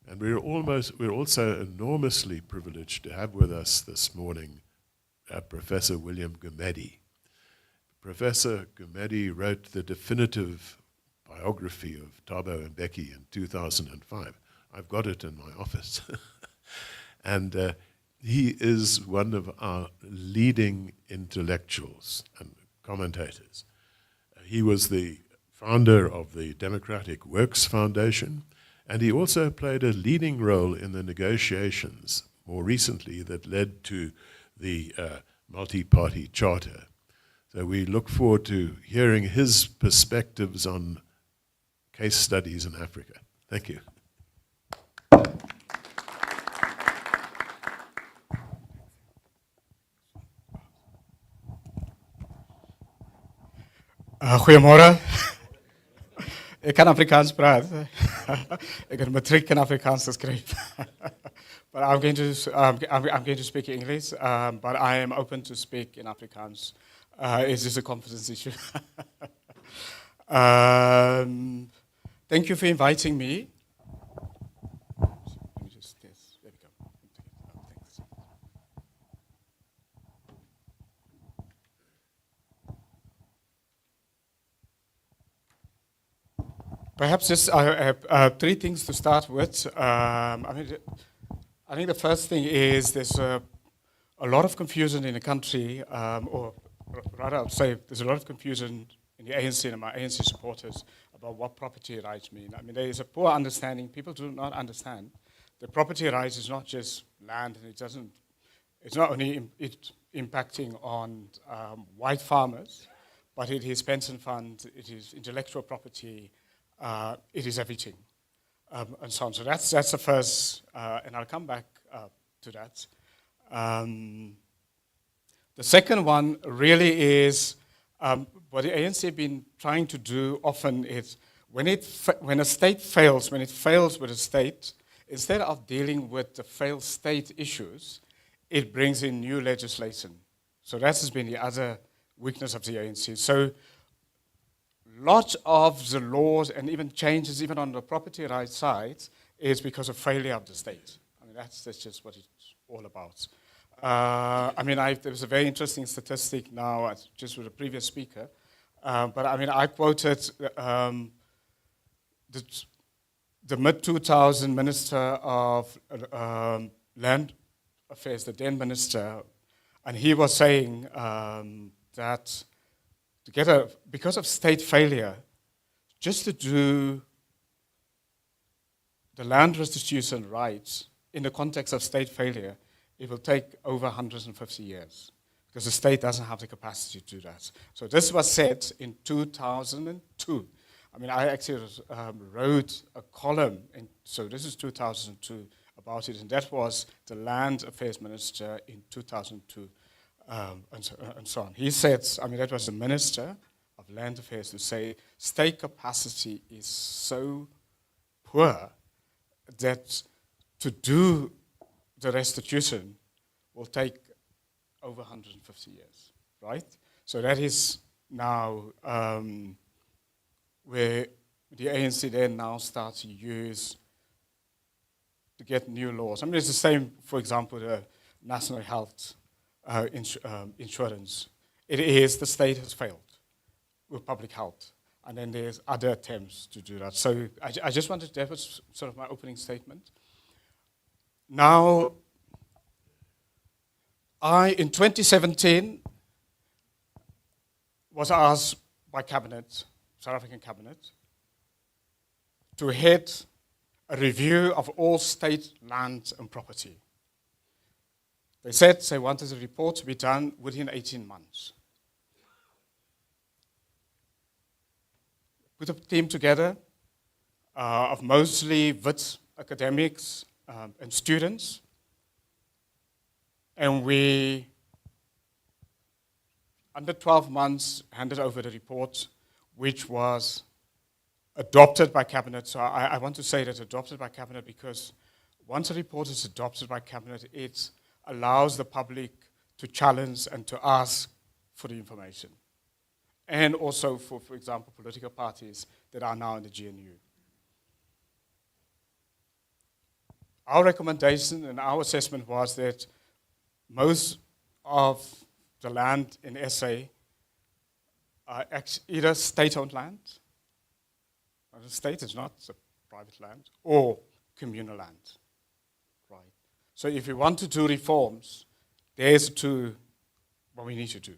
And we're also enormously privileged to have with us this morning Professor William Gumede. Professor Gumede wrote the definitive biography of Thabo Mbeki in 2005. I've got it in my office. And he is one of our leading intellectuals and commentators. He was the founder of the Democratic Works Foundation, and he also played a leading role in the negotiations more recently that led to the multi-party charter. So we look forward to hearing his perspectives on case studies in Africa. Thank you. Goeiemôre. Ek kan Afrikaans praat. Ek het matriek in Afrikaans geskryf. But I'm going to speak English, but I am open to speak in Afrikaans. It's just a confidence issue. Thank you for inviting me. Let me just test. There we go. Thanks. Perhaps just I have three things to start with. I think the first thing is there's a lot of confusion in the country, or rather I would say there's a lot of confusion in the ANC and my ANC supporters about what property rights mean. I mean, there is a poor understanding. People do not understand that property rights is not just land, and it's not only impacting on white farmers, but it is pension funds, it is intellectual property, it is everything, and so on. So that's the first, and I'll come back to that. The second one really is what the ANC have been trying to do often is when a state fails, when it fails with a state, instead of dealing with the failed state issues, it brings in new legislation. So that has been the other weakness of the ANC. So lots of the laws and even changes, even on the property rights side, is because of failure of the state. I mean, that's just what it's all about. There was a very interesting statistic now, just with the previous speaker, but I mean, I quoted the mid-2000 Minister of Land Affairs, the then minister, and he was saying that because of state failure, just to do the land restitution rights in the context of state failure, it will take over 150 years because the state doesn't have the capacity to do that. So this was said in 2002. I mean, I actually wrote a column, so this is 2002, about it, and that was the Land Affairs Minister in 2002, and so on. He said, I mean, that was the Minister of Land Affairs to say state capacity is so poor that to do the restitution will take over 150 years, right? So that is now where the ANC then now starts to use to get new laws. I mean, it's the same, for example, the National Health Insurance. It is the state has failed with public health, and then there's other attempts to do that. So I just wanted, that was sort of my opening statement. Now, in 2017, was asked by Cabinet, South African Cabinet, to head a review of all state land and property. They said they wanted a report to be done within 18 months. Put a team together of mostly Wit academics and students, and we, under 12 months, handed over the report, which was adopted by Cabinet. So I want to say that adopted by Cabinet because once a report is adopted by Cabinet, it allows the public to challenge and to ask for the information. And also for example, political parties that are now in the GNU. our recommendation and our assessment was that most of the land in SA are either state-owned land, the state is not a private land, or communal land. Right. So if we want to do reforms, there's what we need to do.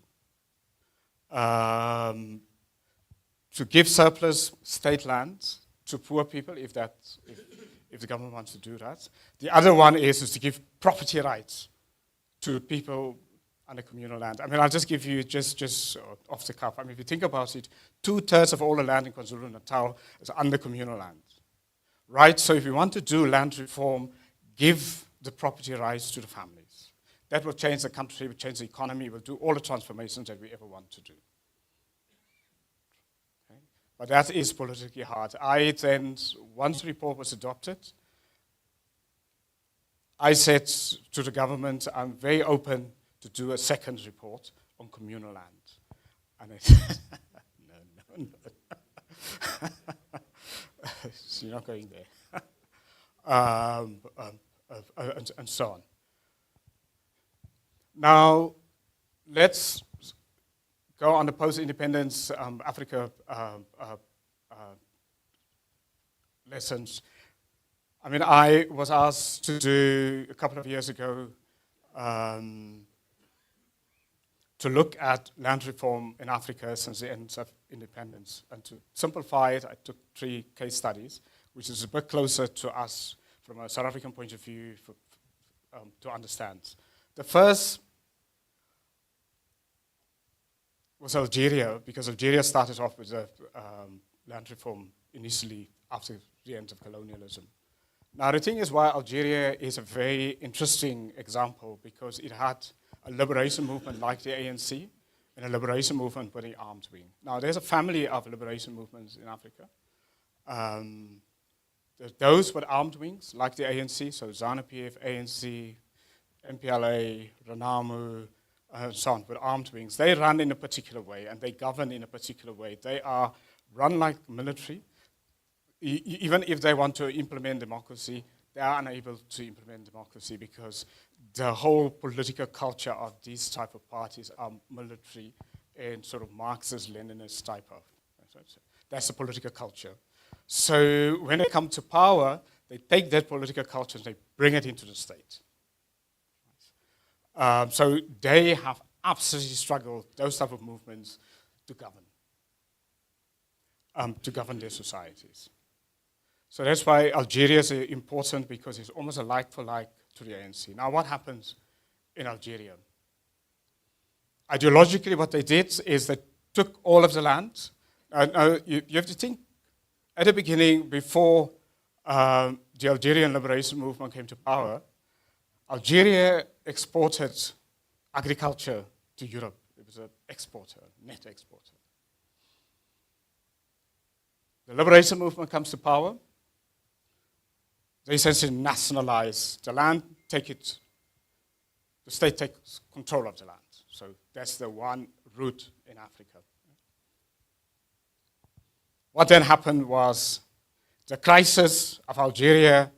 To give surplus state land to poor people, if the government wants to do that. The other one is to give property rights to people under communal land. I mean, I'll just give you just off the cuff. I mean, if you think about it, 2/3 of all the land in KwaZulu-Natal is under communal land, right? So if you want to do land reform, give the property rights to the families. That will change the country, will change the economy, will do all the transformations that we ever want to do. Okay? But that is politically hard. Once the report was adopted, I said to the government, I'm very open to do a second report on communal land. And they said, no. So you're not going there. And so on. Now, let's go on the post-independence Africa lessons. I mean, I was asked to do, a couple of years ago, to look at land reform in Africa since the end of independence. And to simplify it, I took 3 case studies, which is a bit closer to us from a South African point of view to understand. The first was Algeria, because Algeria started off with a land reform initially after the end of colonialism. Now, the thing is why Algeria is a very interesting example, because it had a liberation movement like the ANC and a liberation movement with the armed wing. Now, there's a family of liberation movements in Africa. There's those with armed wings, like the ANC, so ZANU-PF, ANC, MPLA, RENAMO, and so on, with armed wings. They run in a particular way, and they govern in a particular way. They are run like military. Even if they want to implement democracy, they are unable to implement democracy because the whole political culture of these type of parties are military and sort of Marxist-Leninist type of. That's the political culture. So when they come to power, they take that political culture and they bring it into the state. So they have absolutely struggled, those type of movements, to govern their societies. So that's why Algeria is important, because it's almost a like-for-like to the ANC. Now, what happens in Algeria? Ideologically, what they did is they took all of the land. You have to think, at the beginning, before the Algerian liberation movement came to power, Algeria exported agriculture to Europe. It was an exporter, net exporter. The liberation movement comes to power. They essentially nationalize the land, the state takes control of the land. So that's the one route in Africa. What then happened was the crisis of Algeria,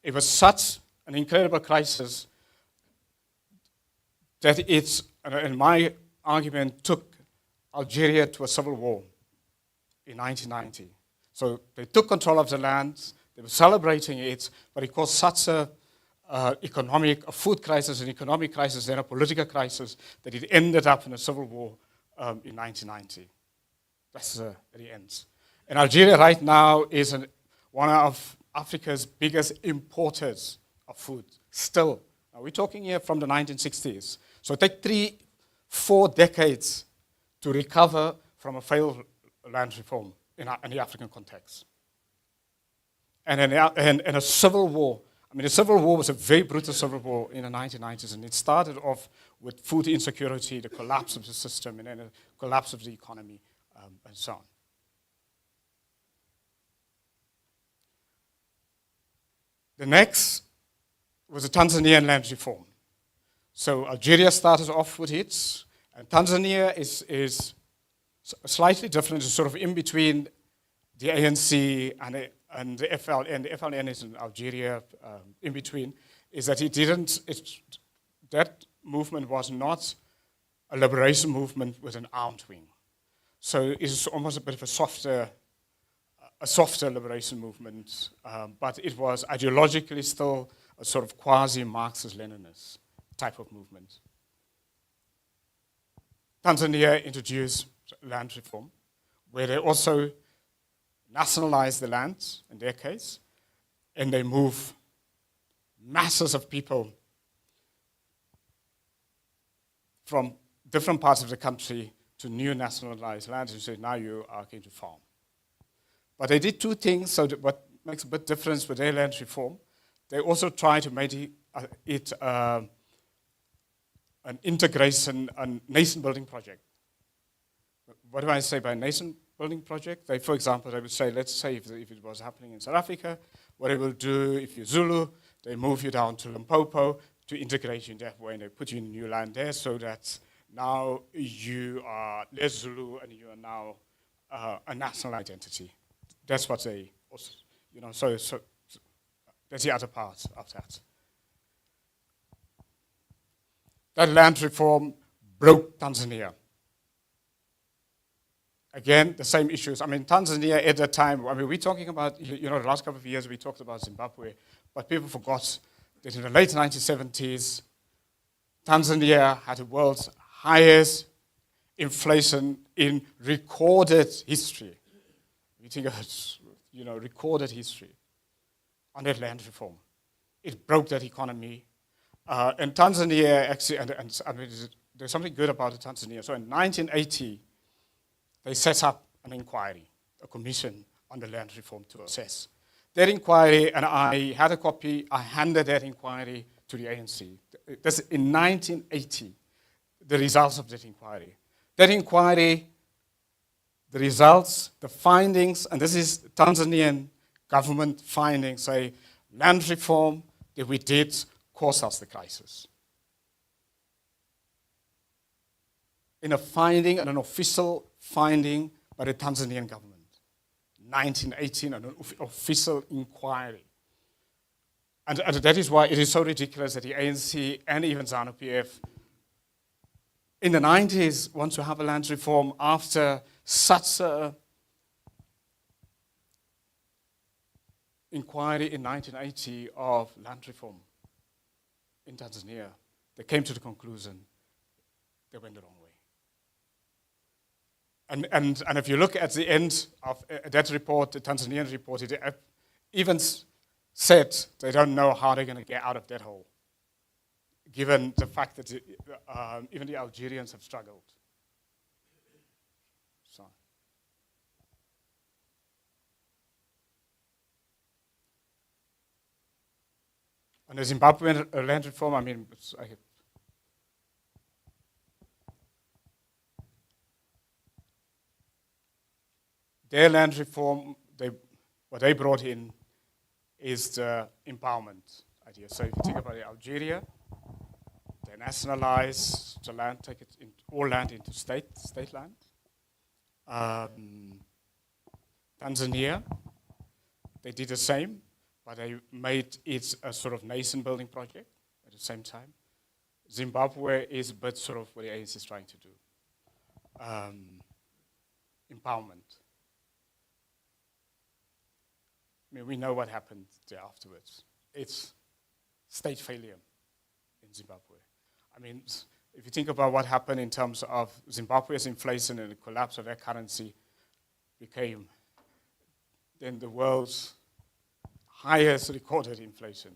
it was such an incredible crisis that it's, in my argument, took Algeria to a civil war in 1990. So they took control of the land, they were celebrating it, but it caused such a food crisis, an economic crisis, then a political crisis, that it ended up in a civil war in 1990. That's the end. And Algeria right now is one of Africa's biggest importers of food, still. Now, we're talking here from the 1960s. So it takes 3-4 decades to recover from a failed land reform in the African context. And a civil war. I mean, the civil war was a very brutal civil war in the 1990s, and it started off with food insecurity, the collapse of the system, and then the collapse of the economy, and so on. The next was the Tanzanian land reform. So Algeria started off with it, and Tanzania is slightly different. It's sort of in between the ANC and and the FLN is in Algeria, in between, is that that movement was not a liberation movement with an armed wing. So it's almost a bit of a softer liberation movement, but it was ideologically still a sort of quasi-Marxist-Leninist type of movement. Tanzania introduced land reform, where they also nationalized the land, in their case, and they move masses of people from different parts of the country to new nationalized lands and say, now you are going to farm. But they did two things, so that what makes a bit difference with their land reform, they also try to make it an integration, a nation-building project. What do I say by nation-building project? They, for example, they would say, let's say if it was happening in South Africa, what they will do, if you're Zulu, they move you down to Limpopo to integrate you in that way, and they put you in new land there so that now you are less Zulu and you are now a national identity. That's what they also, so that's the other part of that. That land reform broke Tanzania. Again, the same issues. I mean, Tanzania at that time, we're talking about, the last couple of years we talked about Zimbabwe, but people forgot that in the late 1970s, Tanzania had the world's highest inflation in recorded history. We think of it, recorded history on that land reform. It broke that economy. And Tanzania actually, there's something good about Tanzania. So in 1980, they set up an inquiry, a commission on the land reform to assess. That inquiry, and I had a copy, I handed that inquiry to the ANC. That's in 1980, the results of that inquiry. That inquiry, the results, the findings, and this is Tanzanian government findings, say land reform that we did caused us the crisis. In a finding, and an official finding by the Tanzanian government. 1918, an official inquiry. And that is why it is so ridiculous that the ANC and even ZANU-PF in the 90s want to have a land reform after such an inquiry in 1980 of land reform in Tanzania. They came to the conclusion they went the wrong way. And if you look at the end of that report, the Tanzanian report, it even said they don't know how they're going to get out of that hole, given the fact that even the Algerians have struggled. So. And the Zimbabwean land reform, their land reform, what they brought in is the empowerment idea. So if you think about it, Algeria, they nationalized the land, take it all land into state land. Tanzania, they did the same, but they made it a sort of nation-building project at the same time. Zimbabwe is a bit sort of what the ANC is trying to do. Empowerment. We know what happened there afterwards. It's state failure in Zimbabwe. If you think about what happened in terms of Zimbabwe's inflation and the collapse of their currency became then the world's highest recorded inflation.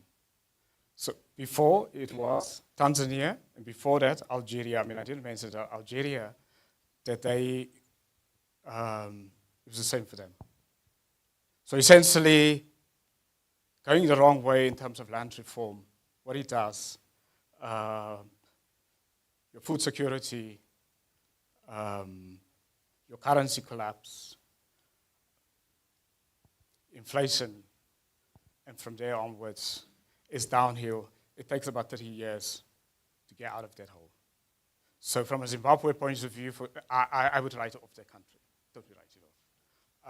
So before it was Tanzania, and before that Algeria. I didn't mention that Algeria, that they, it was the same for them. So essentially, going the wrong way in terms of land reform, what it does, your food security, your currency collapse, inflation, and from there onwards, it's downhill. It takes about 30 years to get out of that hole. So from a Zimbabwe point of view, I would write off their country. Totally write it off.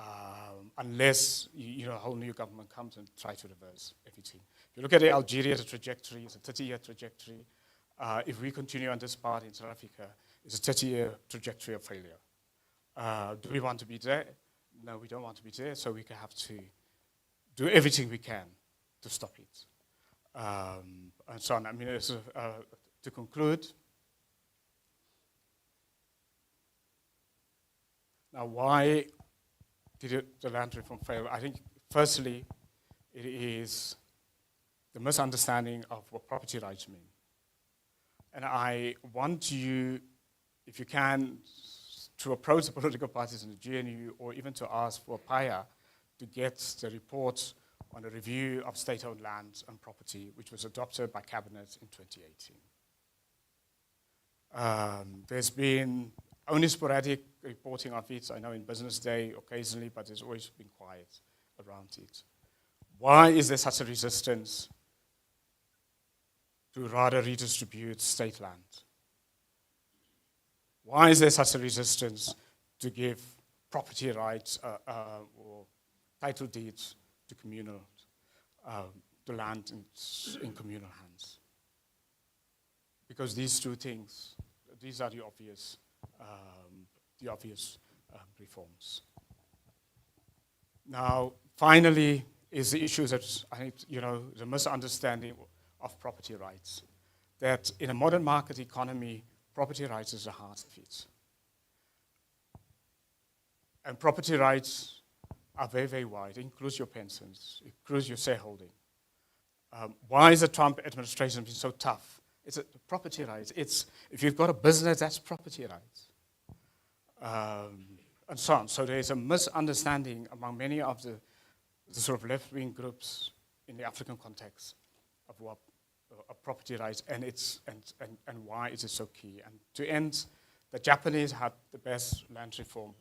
unless a whole new government comes and try to reverse everything. If you look at Algeria, the trajectory is a 30-year trajectory. If we continue on this path in South Africa, it's a 30-year trajectory of failure. Do we want to be there? No, we don't want to be there, so we have to do everything we can to stop it. And so on. I mean, to conclude, now why did the land reform fail? I think, firstly, it is the misunderstanding of what property rights mean. And I want you, if you can, to approach the political parties in the GNU or even to ask for PAIA to get the report on the review of state-owned land and property, which was adopted by Cabinet in 2018. There's been only sporadic reporting of it, I know in Business Day occasionally, but there's always been quiet around it. Why is there such a resistance to rather redistribute state land? Why is there such a resistance to give property rights or title deeds to communal, to land in communal hands? Because these two things, these are the obvious reforms. Now, finally, is the issue that I think, the misunderstanding of property rights. That in a modern market economy, property rights is the heart of it. And property rights are very, very wide. It includes your pensions, it includes your shareholding. Why is the Trump administration been so tough? It's property rights. If you've got a business, that's property rights. And so on. So there's a misunderstanding among many of the sort of left-wing groups in the African context of what property rights and why is it so key. And to end, the Japanese had the best land reform,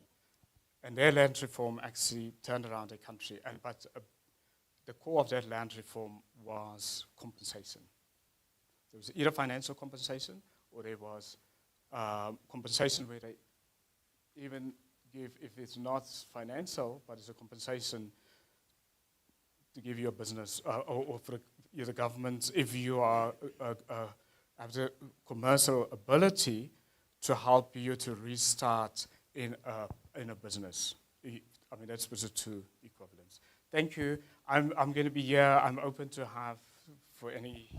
and their land reform actually turned around the country. But the core of that land reform was compensation. There was either financial compensation or there was compensation where they even give, if it's not financial, but it's a compensation to give you a business or for the government, if you are have the commercial ability to help you to restart in a business. I mean, that's the two equivalents. Thank you. I'm going to be here. I'm open to have for any